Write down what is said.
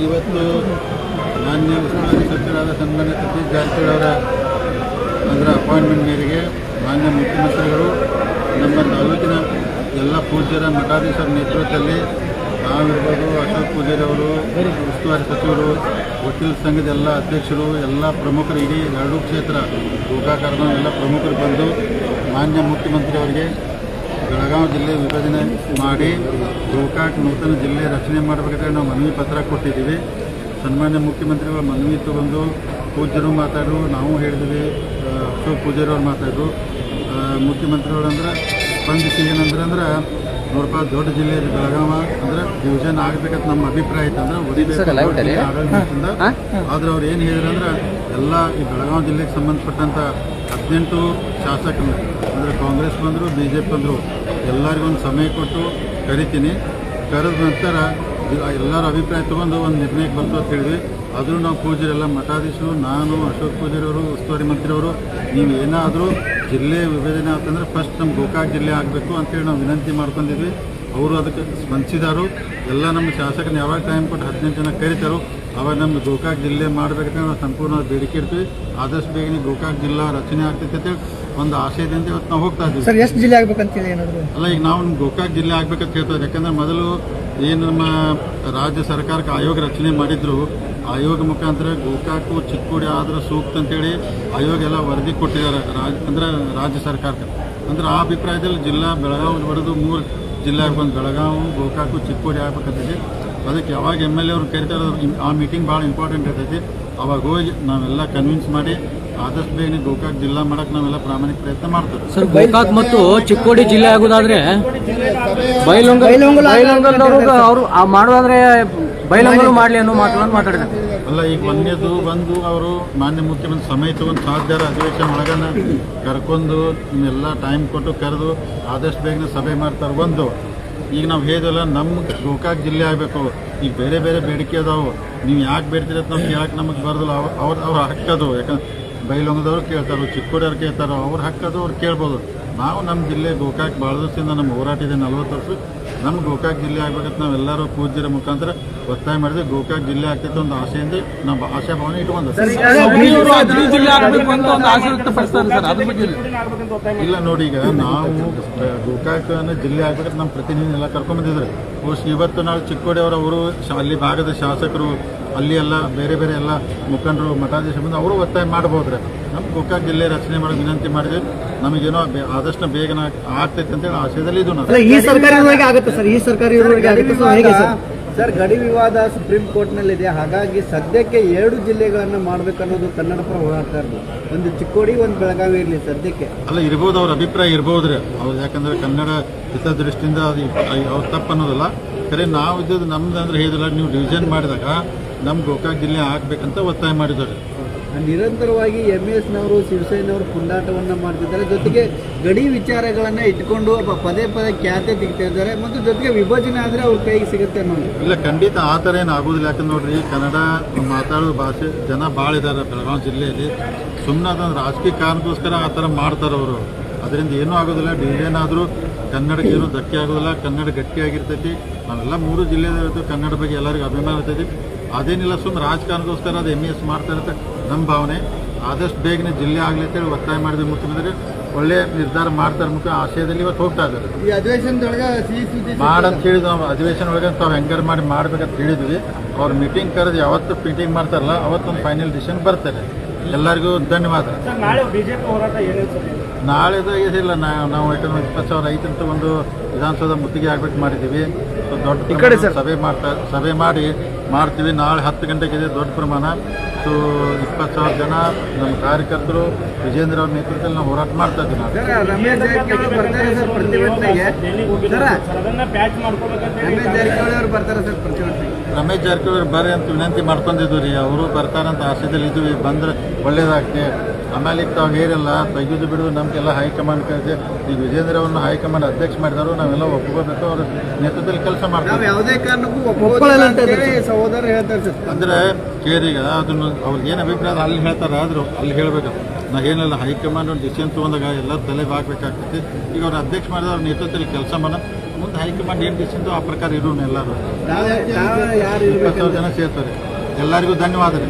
ಇವತ್ತು ಮಾನ್ಯ ಉಸ್ತುವಾರಿ ಸಚಿವರಾದ ಸನ್ಮಾನ್ಯ ಸತೀಶ್ ಜಾರಕಿಹೊಳಿ ಅವರ ಅಪಾಯಿಂಟ್ಮೆಂಟ್ ಮೇರೆಗೆ ಮಾನ್ಯ ಮುಖ್ಯಮಂತ್ರಿಗಳು ನಮ್ಮ ತಾಲೂಕಿನ ಎಲ್ಲ ಪೂಜ್ಯರ ಮಠಾಧೀಶರ ನೇತೃತ್ವದಲ್ಲಿ ನಾವಿರ್ಬೋದು, ಅಶೋಕ್ ಪೂಜಾರಿ ಅವರು, ಉಸ್ತುವಾರಿ ಸಚಿವರು, ವಕೀಲ ಸಂಘದ ಎಲ್ಲ ಅಧ್ಯಕ್ಷರು, ಎಲ್ಲ ಪ್ರಮುಖರು, ಇಡೀ ಎರಡೂ ಕ್ಷೇತ್ರ ಗೋಕಾಕರ್ನ ಎಲ್ಲ ಪ್ರಮುಖರು ಬಂದು ಮಾನ್ಯ ಮುಖ್ಯಮಂತ್ರಿ ಅವರಿಗೆ ಬೆಳಗಾವಿ ಜಿಲ್ಲೆ ವಿಭಜನೆ ಮಾಡಿ ಗೋಕಾಕ್ ನೂತನ ಜಿಲ್ಲೆ ರಚನೆ ಮಾಡಬೇಕಾದ್ರೆ ನಾವು ಮನವಿ ಪತ್ರ ಕೊಟ್ಟಿದ್ದೀವಿ. ಸನ್ಮಾನ್ಯ ಮುಖ್ಯಮಂತ್ರಿಗಳು ಮನವಿ ತಗೊಂಡು ಪೂಜ್ಯರು ಮಾತಾಡಿದ್ರು, ನಾವು ಹೇಳಿದ್ವಿ, ಅಶೋಕ್ ಪೂಜಾರಿ ಅವ್ರು ಮಾತಾಡಿದ್ರು. ಮುಖ್ಯಮಂತ್ರಿಗಳು ಅಂದ್ರೆ ಸ್ಪಂದಿಸಿ ಏನಂದ್ರೆ ನೋಡಪ್ಪ, ದೊಡ್ಡ ಜಿಲ್ಲೆ ಬೆಳಗಾವಿ ಅಂದ್ರೆ ಡಿವಿಷನ್ ಆಗಬೇಕಂತ ನಮ್ಮ ಅಭಿಪ್ರಾಯ ಇತ್ತು, ಅಂದ್ರೆ ಒದಿಬೇಕು ಆಡಳಿತದಿಂದ. ಆದ್ರೆ ಅವ್ರು ಏನು ಹೇಳಿದ್ರು ಅಂದ್ರೆ ಎಲ್ಲ ಈ ಬೆಳಗಾವಿ ಜಿಲ್ಲೆಗೆ ಸಂಬಂಧಪಟ್ಟಂಥ 18 ಶಾಸಕರು ಅಂದರೆ ಕಾಂಗ್ರೆಸ್ ಬಂದರು, BJP ಬಂದರು, ಎಲ್ಲರಿಗೊಂದು ಸಮಯ ಕೊಟ್ಟು ಕರಿತೀನಿ. ಕರೆದ ನಂತರ ಎಲ್ಲರ ಅಭಿಪ್ರಾಯ ತೊಗೊಂಡು ಒಂದು ನಿರ್ಣಯಕ್ಕೆ ಬಂತು ಅಂತ ಹೇಳಿದ್ವಿ. ಆದರೂ ನಾವು ಪೂಜಾರೆಲ್ಲ ಮಠಾಧೀಶರು, ನಾನು, ಅಶೋಕ್ ಪೂಜಾರಿ ಅವರು, ಉಸ್ತುವಾರಿ ಮಂತ್ರಿಯವರು, ನೀವು ಏನಾದರೂ ಜಿಲ್ಲೆ ವಿಭಜನೆ ಆಗ್ತಂದ್ರೆ ಫಸ್ಟ್ ನಮ್ಮ ಗೋಕಾಕ್ ಜಿಲ್ಲೆ ಆಗಬೇಕು ಅಂತೇಳಿ ನಾವು ವಿನಂತಿ ಮಾಡ್ಕೊಂಡಿದ್ವಿ. ಅವರು ಅದಕ್ಕೆ ಸ್ಪಂದಿಸಿದಾರು. ಎಲ್ಲ ನಮ್ಮ ಶಾಸಕರನ್ನ ಯಾವಾಗ ಟೈಮ್ ಕೊಟ್ಟು 18 ಜನ ಕರೀತಾರೋ ಅವಾಗ ನಮ್ಮ ಗೋಕಾಕ್ ಜಿಲ್ಲೆ ಮಾಡಬೇಕಂತ ನಾವು ಸಂಪೂರ್ಣ ಬೇಡಿಕೆ ಇರ್ತೀವಿ. ಆದಷ್ಟು ಬೇಗನೆ ಗೋಕಾಕ್ ಜಿಲ್ಲಾ ರಚನೆ ಆಗ್ತೈತೆ ಅಂತೇಳಿ ಒಂದು ಆಶಯದಿಂದ ಇವತ್ತು ನಾವು ಹೋಗ್ತಾ ಇದ್ದೀವಿ. ಸರ್, ಎಷ್ಟು ಜಿಲ್ಲೆ ಆಗ್ಬೇಕಂತೇಳಿ ಏನಾದರೂ ಅಲ್ಲ, ಈಗ ನಾವು ಗೋಕಾಕ್ ಜಿಲ್ಲೆ ಆಗ್ಬೇಕಂತ ಹೇಳ್ತಾ ಇದ್ದೀವಿ. ಯಾಕಂದ್ರೆ ಮೊದಲು ಏನು ನಮ್ಮ ರಾಜ್ಯ ಸರ್ಕಾರಕ್ಕೆ ಆಯೋಗ ರಚನೆ ಮಾಡಿದ್ರು, ಆಯೋಗ ಮುಖಾಂತರ ಗೋಕಾಕು ಚಿಕ್ಕೋಡಿ ಆದ್ರೆ ಸೂಕ್ತ ಅಂತೇಳಿ ಆಯೋಗ ಎಲ್ಲ ವರದಿ ಕೊಟ್ಟಿದ್ದಾರೆ ಅಂದ್ರೆ ರಾಜ್ಯ ಸರ್ಕಾರಕ್ಕೆ. ಅಂದ್ರೆ ಆ ಅಭಿಪ್ರಾಯದಲ್ಲಿ ಜಿಲ್ಲಾ ಬೆಳಗಾವಿ ಬರೆದು 3 ಜಿಲ್ಲೆ ಬಂದು ಬೆಳಗಾವಿ, ಗೋಕಾಕು, ಚಿಕ್ಕೋಡಿ ಆಗ್ಬೇಕಂತೈತಿ. ಅದಕ್ಕೆ ಯಾವಾಗ MLA ಅವ್ರು ಕರಿತಾರೆ ಆ ಮೀಟಿಂಗ್ ಭಾಳ ಇಂಪಾರ್ಟೆಂಟ್ ಇರ್ತೈತಿ. ಅವಾಗ ಹೋಗಿ ನಾವೆಲ್ಲ ಕನ್ವಿನ್ಸ್ ಮಾಡಿ ಆದಷ್ಟು ಬೇಗ ಗೋಕಾಕ್ ಜಿಲ್ಲಾ ಮಾಡಕ್ಕೆ ನಾವೆಲ್ಲ ಪ್ರಾಮಾಣಿಕ ಪ್ರಯತ್ನ ಮಾಡ್ತೇವೆ. ಸರ್, ಗೋಕಾಕ್ ಮತ್ತು ಚಿಕ್ಕೋಡಿ ಜಿಲ್ಲೆ ಆಗೋದಾದ್ರೆ ಅವರು ಮಾಡೋದಾದ್ರೆ ಬೈಲಂಗಲು ಮಾಡಲಿ ಅನ್ನೋ ಮಾತುಗಳನ್ನು ಮಾತಾಡಿದ್ದಾರೆ. ಅಲ್ಲ, ಈಗ ಮೊನ್ನೆದು ಬಂದು ಅವರು ಮಾನ್ಯ ಮುಖ್ಯಮಂತ್ರಿ ಸಮಯ ತಗೊಂಡು ಸಾಧ್ಯರ ಅಧಿವೇಶನ ಒಳಗನ ಕರ್ಕೊಂಡು ನಿಮ್ಮೆಲ್ಲ ಟೈಮ್ ಕೊಟ್ಟು ಕರೆದು ಆದಷ್ಟು ಬೇಗನೆ ಸಭೆ ಮಾಡ್ತಾರೆ. ಒಂದು ಈಗ ನಾವು ಹೇಳಿದಲ್ಲ, ನಮ್ಮ ಗೋಕಾಕ್ ಜಿಲ್ಲೆ ಆಗಬೇಕು. ಈಗ ಬೇರೆ ಬೇರೆ ಬೇಡಿಕೆ ಅದಾವು, ನೀವು ಯಾಕೆ ಬೇಡ್ತೀರ ಅಂತ ನಾವು ಕೇಳಕ್ಕೆ ನಮಗೆ ಬರೋದಿಲ್ಲ. ಅವ್ರ ಹಕ್ಕದು. ಯಾಕಂದ್ರೆ ಬೈಲೊಂಗದವ್ರು ಕೇಳ್ತಾರೋ, ಚಿಕ್ಕೋಡಿಯವ್ರು ಕೇಳ್ತಾರೋ, ಅವ್ರ ಹಕ್ಕದು, ಅವ್ರು ಕೇಳ್ಬೋದು. ನಾವು ನಮ್ಮ ಜಿಲ್ಲೆ ಗೋಕಾಕ್ ಭಾಳ ದಿವಸದಿಂದ ನಮ್ಮ ಹೋರಾಟ ಇದೆ, 40 ವರ್ಷ. ನಮ್ಮ ಗೋಕಾಕ್ ಜಿಲ್ಲೆ ಆಗ್ಬೇಕಂತ ನಾವೆಲ್ಲರೂ ಪೂಜ್ಯರ ಮುಖಾಂತರ ಒತ್ತಾಯ ಮಾಡಿದ್ವಿ. ಗೋಕಾಕ್ ಜಿಲ್ಲೆ ಆಗ್ತೈತೆ ಒಂದು ಆಸೆಯಿಂದ ನಾವು ಆಶಾಭಾವನೆ ಇಟ್ಕೊಂಡು ಇಲ್ಲ ನೋಡಿ, ಈಗ ನಾವು ಗೋಕಾಕ್ ಜಿಲ್ಲೆ ಆಗ್ಬೇಕಂತ ನಮ್ಮ ಪ್ರತಿನಿಧಿ ಎಲ್ಲ ಕರ್ಕೊಂಡ್ಬಂದಿದ್ರು. ಇವತ್ತು ನಾವು ಚಿಕ್ಕೋಡಿ ಅವರು ಅಲ್ಲಿ ಭಾಗದ ಶಾಸಕರು, ಅಲ್ಲಿ ಎಲ್ಲ ಬೇರೆ ಬೇರೆ ಎಲ್ಲ ಮುಖಂಡರು, ಮಠಾಧೀಶ ಬಂದು ಅವರು ಒತ್ತಾಯ ಮಾಡ್ಬೋದ್ರೆ ನಮ್ಮ ಗೋಕಾಕ್ ಜಿಲ್ಲೆ ರಚನೆ ಮಾಡೋದು ವಿನಂತಿ ಮಾಡಿದ್ವಿ. ನಮಗೇನೋ ಆದಷ್ಟು ಬೇಗನ ಆಗ್ತೈತೆ ಅಂತೇಳಿ ಆಶಯದಲ್ಲಿ ಇದು ಈ ಸರ್ಕಾರ ಆಗುತ್ತೆ ಸರ್. ಈ ಸರ್ಕಾರ ಸರ್, ಗಡಿ ವಿವಾದ ಸುಪ್ರೀಂ ಕೋರ್ಟ್ನಲ್ಲಿದೆ. ಹಾಗಾಗಿ ಸದ್ಯಕ್ಕೆ 2 ಜಿಲ್ಲೆಗಳನ್ನು ಮಾಡಬೇಕನ್ನೋದು ಕನ್ನಡ ಪರ ಹೋರಾಡ್ತಾ ಇರೋದು. ಒಂದು ಚಿಕ್ಕೋಡಿ, ಒಂದು ಬೆಳಗಾವಿ ಇರಲಿ ಸದ್ಯಕ್ಕೆ. ಅಲ್ಲ, ಇರ್ಬೋದು, ಅವ್ರ ಅಭಿಪ್ರಾಯ ಇರ್ಬೋದ್ರಿ ಅವ್ರು. ಯಾಕಂದ್ರೆ ಕನ್ನಡ ಹಿತದೃಷ್ಟಿಯಿಂದ ಅದು ಅವ್ರು ತಪ್ಪು ಅನ್ನೋದಲ್ಲ. ಖರೆ ನಾವು ಇದ್ದದ್ದು ನಮ್ದು ಅಂದ್ರೆ ಹೇಳಿದಿಲ್ಲ, ನೀವು ಡಿವಿಷನ್ ಮಾಡಿದಾಗ ನಮ್ಮ ಗೋಕಾಕ್ ಜಿಲ್ಲೆ ಆಗ್ಬೇಕಂತ ಒತ್ತಾಯ ಮಾಡಿದ್ದಾರೆ. ನಿರಂತರವಾಗಿ MS-ನವರು, ಶಿವಸೇನವರು ಪುಂಡಾಟವನ್ನು ಮಾಡ್ತಿದ್ದಾರೆ. ಜೊತೆಗೆ ಗಡಿ ವಿಚಾರಗಳನ್ನು ಇಟ್ಕೊಂಡು ಪದೇ ಪದೇ ಖ್ಯಾತೆ ತೆಗಿತಾ ಇದ್ದಾರೆ. ಮತ್ತು ಜೊತೆಗೆ ವಿಭಜನೆ ಆದರೆ ಅವ್ರ ಕೈಗೆ ಸಿಗುತ್ತೆ ಅನ್ನೋದು. ಇಲ್ಲ, ಖಂಡಿತ ಆ ಥರ ಏನು ಆಗೋದಿಲ್ಲ. ಯಾಕಂದ್ರೆ ನೋಡ್ರಿ, ಕನ್ನಡ ಮಾತಾಡೋ ಭಾಷೆ ಜನ ಭಾಳ ಇದ್ದಾರೆ ಬೆಳಗಾವಿ ಜಿಲ್ಲೆಯಲ್ಲಿ. ಸುಮ್ಮನೆ ಅದೊಂದು ರಾಜಕೀಯ ಕಾರಣಕ್ಕೋಸ್ಕರ ಆ ಥರ ಮಾಡ್ತಾರೆ ಅವರು. ಅದರಿಂದ ಏನೂ ಆಗೋದಿಲ್ಲ. ಡಿವಿಷನ್ ಆದರೂ ಕನ್ನಡಕ್ಕೆ ಏನೂ ಧಕ್ಕೆ ಆಗೋದಿಲ್ಲ. ಕನ್ನಡ ಗಟ್ಟಿಯಾಗಿರ್ತೈತಿ. ನಾವೆಲ್ಲ 3 ಜಿಲ್ಲೆ ಕನ್ನಡ ಬಗ್ಗೆ ಎಲ್ಲರಿಗೂ ಅಭಿಮಾನ ಇರ್ತೈತಿ. ಅದೇನಿಲ್ಲ, ಸುಮ್ಮನೆ ರಾಜಕಾರಣಕ್ಕೋಸ್ಕರ ಅದು MS ಮಾಡ್ತಾ ಇರುತ್ತೆ ನಮ್ಮ ಭಾವನೆ. ಆದಷ್ಟು ಬೇಗನೆ ಜಿಲ್ಲೆ ಆಗಲಿ ಅಂತೇಳಿ ಒತ್ತಾಯ ಮಾಡಿದ್ವಿ. ಮುಖ್ಯಮಂತ್ರಿ ಒಳ್ಳೆ ನಿರ್ಧಾರ ಮಾಡ್ತಾರೆ. ಮುಖ್ಯ ಆಶಯದಲ್ಲಿ ಇವತ್ತು ಹೋಗ್ತಾ ಇದ್ದಾರೆ. ಈ ಅಧಿವೇಶನದೊಳಗೆ ಮಾಡಂತ ಹೇಳಿದ್ವಿ. ನಾವು ಅಧಿವೇಶನ ಒಳಗೆ ತಾವು ಹೆಂಗಾರು ಮಾಡಿ ಮಾಡ್ಬೇಕಂತ ಹೇಳಿದ್ವಿ. ಅವ್ರು ಮೀಟಿಂಗ್ ಕರೆದು ಯಾವತ್ತು ಮೀಟಿಂಗ್ ಮಾಡ್ತಾರಲ್ಲ ಅವತ್ತೊಂದು ಫೈನಲ್ ಡಿಸಿಷನ್ ಬರ್ತಾರೆ. ಎಲ್ಲರಿಗೂ ಧನ್ಯವಾದ. ನಾಳೆದು ಏನಿಲ್ಲ, ನಾವು 20,000 ರೈತರಂತ ಒಂದು ವಿಧಾನಸೌಧ ಮುತ್ತಿಗೆ ಆಗ್ಬೇಕು ಮಾಡಿದ್ದೀವಿ. ದೊಡ್ಡ ಸಭೆ ಮಾಡ್ತೀವಿ. ನಾಳೆ 10 ಗಂಟೆಗಿದೆ ದೊಡ್ಡ ಪ್ರಮಾಣ. ಸೊ 20,000 ಜನ ನಮ್ಮ ಕಾರ್ಯಕರ್ತರು ವಿಜೇಂದ್ರ ಅವ್ರ ನೇತೃತ್ವದಲ್ಲಿ ನಾವು ಹೋರಾಟ ಮಾಡ್ತಾ ಇದ್ದೀವಿ. ರಮೇಶ್ ಜಾರಕಿಹೊಳಿ ಬರ್ರಿ ಅಂತ ವಿನಂತಿ ಮಾಡ್ಕೊಂಡಿದ್ವಿ ರೀ. ಅವರು ಬರ್ತಾರಂತ ಆಶಯದಲ್ಲಿ ಇದ್ವಿ. ಬಂದ್ರೆ ಒಳ್ಳೇದಾಗ್ತದೆ. ಆಮೇಲೆ ಈಗ ತಾವು ಹೇರಿಲ್ಲ, ತೆಗೆದು ಬಿಡೋದು ನಮಗೆಲ್ಲ ಹೈಕಮಾಂಡ್ ಕರೆದು ಈಗ ವಿಜೇಂದ್ರ ಅವ್ರನ್ನ ಹೈಕಮಾಂಡ್ ಅಧ್ಯಕ್ಷ ಮಾಡಿದಾರು. ನಾವೆಲ್ಲ ಒಪ್ಕೋಬೇಕು. ಅವ್ರ ನೇತೃತ್ವದಲ್ಲಿ ಕೆಲಸ ಮಾಡ್ತಾರೆ. ಯಾವುದೇ ಕಾರಣಕ್ಕೂ ಸಹೋದರ ಹೇಳ್ತಾರೆ. ಅಂದ್ರೆ ಕೇರೀಗ ಅದನ್ನು ಅವ್ರಿಗೆ ಏನು ಅಭಿಪ್ರಾಯ ಅಲ್ಲಿ ಹೇಳ್ತಾರೆ, ಆದರೂ ಅಲ್ಲಿ ಹೇಳಬೇಕು. ನಾ ಏನೆಲ್ಲ ಹೈಕಮಾಂಡ್ ಒಂದು ಡಿಸಿಷನ್ ತೊಗೊಂಡಾಗ ಎಲ್ಲ ತಲೆಗೆ ಹಾಕ್ಬೇಕಾಗ್ತೈತಿ. ಈಗ ಅವ್ರ ಅಧ್ಯಕ್ಷ ಮಾಡಿದ ಅವ್ರ ನೇತೃತ್ವದಲ್ಲಿ ಕೆಲಸ ಮಾಡೋಣ. ಮುಂದೆ ಹೈಕಮಾಂಡ್ ಏನು ಡಿಸಿಷನ್ ಆ ಪ್ರಕಾರ ಇರೋನು ಎಲ್ಲರೂ ಯಾರು 20,000 ಜನ ಸೇರ್ತಾರೆ. ಎಲ್ಲರಿಗೂ ಧನ್ಯವಾದ ರೀ.